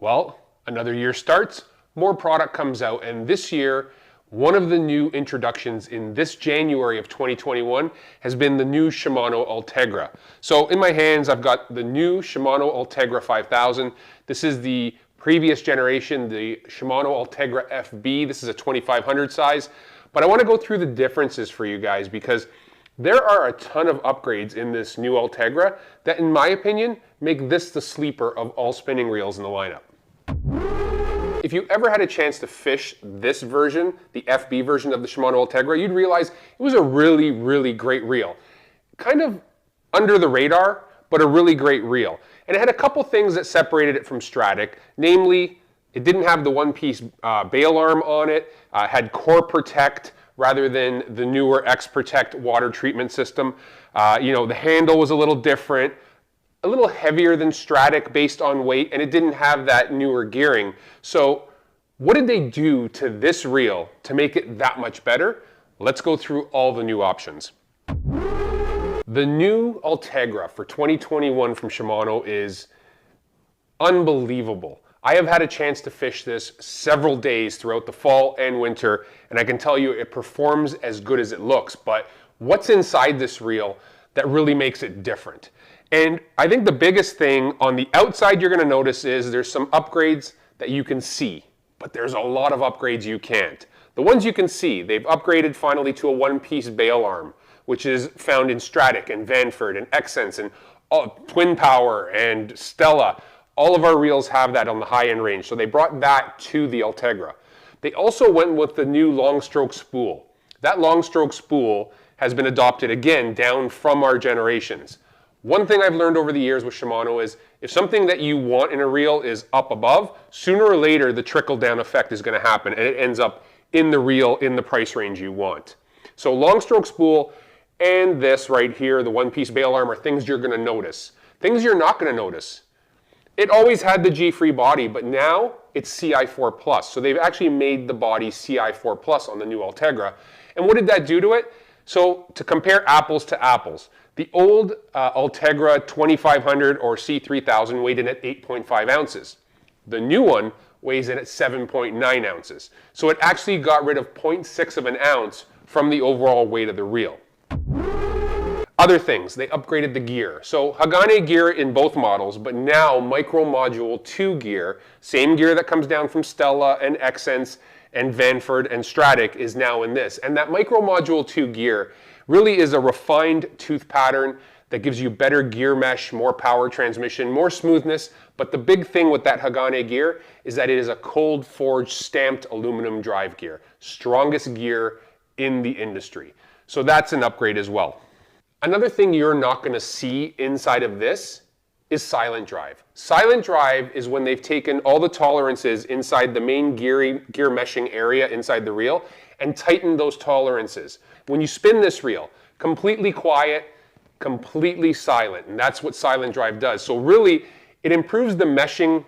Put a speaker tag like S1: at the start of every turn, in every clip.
S1: Well, another year starts, more product comes out, and this year, one of the new introductions in this January of 2021 has been the new Shimano Ultegra. So in my hands, I've got the new Shimano Ultegra 5000. This is the previous generation, the Shimano Ultegra FB. This is a 2500 size. But I want to go through the differences for you guys because there are a ton of upgrades in this new Ultegra that, in my opinion, make this the sleeper of all spinning reels in the lineup. If you ever had a chance to fish this version, the FB version of the Shimano Ultegra, you'd realize it was a really, really great reel. Kind of under the radar, but a really great reel. And it had a couple things that separated it from Stratic, namely, it didn't have the one-piece bail arm on it, had Core Protect rather than the newer X Protect water treatment system. The handle was a little different, a little heavier than Stratic based on weight, and it didn't have that newer gearing. So what did they do to this reel to make it that much better? Let's go through all the new options. The new Ultegra for 2021 from Shimano is unbelievable. I have had a chance to fish this several days throughout the fall and winter, and I can tell you it performs as good as it looks, but what's inside this reel that really makes it different? And I think the biggest thing on the outside you're going to notice is there's some upgrades that you can see, but there's a lot of upgrades you can't. The ones you can see, they've upgraded finally to a one-piece bail arm, which is found in Stratic and Vanford and Xsense and Twin Power and Stella. All of our reels have that on the high-end range, so they brought that to the Ultegra. They also went with the new long stroke spool. That long stroke spool has been adopted again down from our generations. One thing I've learned over the years with Shimano is if something that you want in a reel is up above, sooner or later the trickle-down effect is going to happen and it ends up in the reel in the price range you want. So long stroke spool and this right here, the one-piece bail arm, are things you're going to notice. Things you're not going to notice. It always had the G-free body, but now it's CI4+. So they've actually made the body CI4+ on the new Ultegra. And what did that do to it? So to compare apples to apples, the old Ultegra 2500 or C3000 weighed in at 8.5 ounces. The new one weighs in at 7.9 ounces. So it actually got rid of 0.6 of an ounce from the overall weight of the reel. Other things, they upgraded the gear. So Hagane gear in both models, but now Micro Module 2 gear, same gear that comes down from Stella and Xsense and Vanford and Stratic is now in this. And that Micro Module 2 gear really is a refined tooth pattern that gives you better gear mesh, more power transmission, more smoothness. But the big thing with that Hagane gear is that it is a cold forged stamped aluminum drive gear. Strongest gear in the industry. So that's an upgrade as well. Another thing you're not going to see inside of this is silent drive. Silent drive is when they've taken all the tolerances inside the main gear meshing area inside the reel and tightened those tolerances. When you spin this reel, completely quiet, completely silent, and that's what silent drive does. So really, it improves the meshing,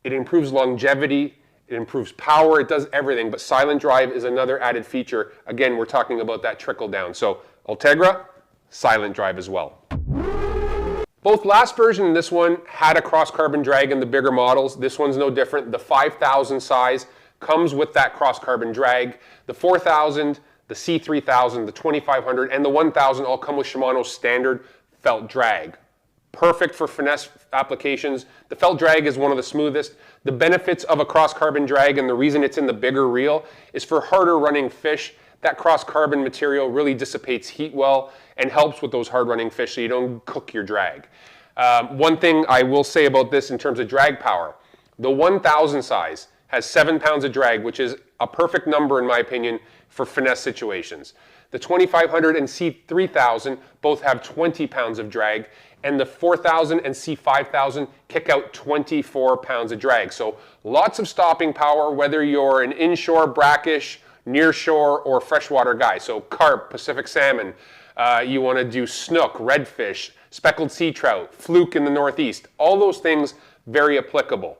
S1: it improves longevity, it improves power, it does everything, but silent drive is another added feature. Again, we're talking about that trickle down. So Ultegra, silent drive as well. Both last version and this one had a cross carbon drag in the bigger models. This one's no different. The 5000 size comes with that cross carbon drag. The 4000, the C3000, the 2500, and the 1000 all come with Shimano's standard felt drag. Perfect for finesse applications. The felt drag is one of the smoothest. The benefits of a cross carbon drag and the reason it's in the bigger reel is for harder running fish. That cross carbon material really dissipates heat well and helps with those hard running fish so you don't cook your drag. One thing I will say about this in terms of drag power, the 1000 size has 7 pounds of drag, which is a perfect number in my opinion for finesse situations. The 2500 and C3000 both have 20 pounds of drag, and the 4000 and C5000 kick out 24 pounds of drag. So lots of stopping power, whether you're an inshore, brackish, nearshore, or freshwater guy. So carp, Pacific salmon, you want to do snook, redfish, speckled sea trout, fluke in the Northeast. All those things very applicable.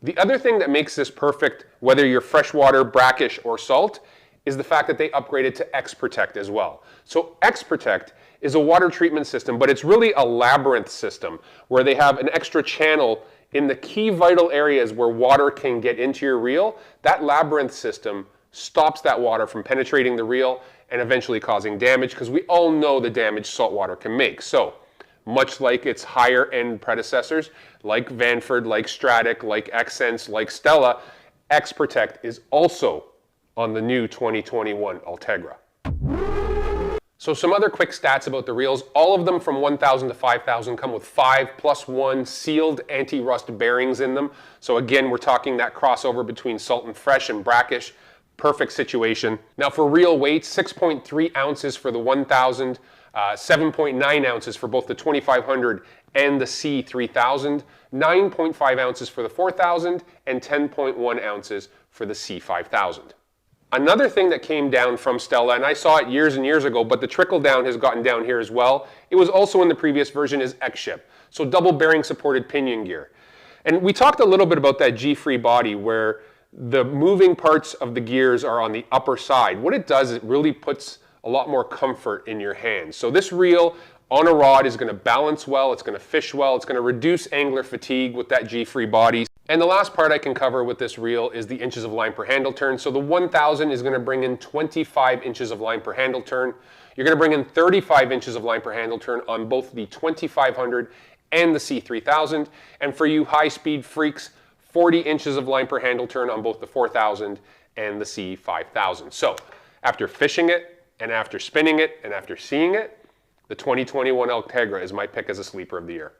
S1: The other thing that makes this perfect, whether you're freshwater, brackish, or salt, is the fact that they upgraded to X Protect as well. So X Protect is a water treatment system, but it's really a labyrinth system where they have an extra channel in the key vital areas where water can get into your reel, that labyrinth system stops that water from penetrating the reel and eventually causing damage, because we all know the damage salt water can make. So, much like its higher end predecessors, like Vanford, like Stratic, like Xsense, like Stella, X-Protect is also on the new 2021 Ultegra. So some other quick stats about the reels. All of them from 1,000 to 5,000 come with 5+1 sealed anti-rust bearings in them. So again, we're talking that crossover between salt and fresh and brackish. Perfect situation. Now for reel weights, 6.3 ounces for the 1,000, 7.9 ounces for both the 2,500 and the C3000, 9.5 ounces for the 4,000, and 10.1 ounces for the C5000. Another thing that came down from Stella, and I saw it years and years ago, but the trickle down has gotten down here as well. It was also in the previous version, is X-Ship. So double bearing supported pinion gear. And we talked a little bit about that G-free body where the moving parts of the gears are on the upper side. What it does is it really puts a lot more comfort in your hands. So this reel on a rod is going to balance well, it's going to fish well, it's going to reduce angler fatigue with that G-free body. And the last part I can cover with this reel is the inches of line per handle turn. So the 1,000 is going to bring in 25 inches of line per handle turn. You're going to bring in 35 inches of line per handle turn on both the 2,500 and the C3000. And for you high-speed freaks, 40 inches of line per handle turn on both the 4,000 and the C5000. So after fishing it, and after spinning it, and after seeing it, the 2021 Ultegra is my pick as a sleeper of the year.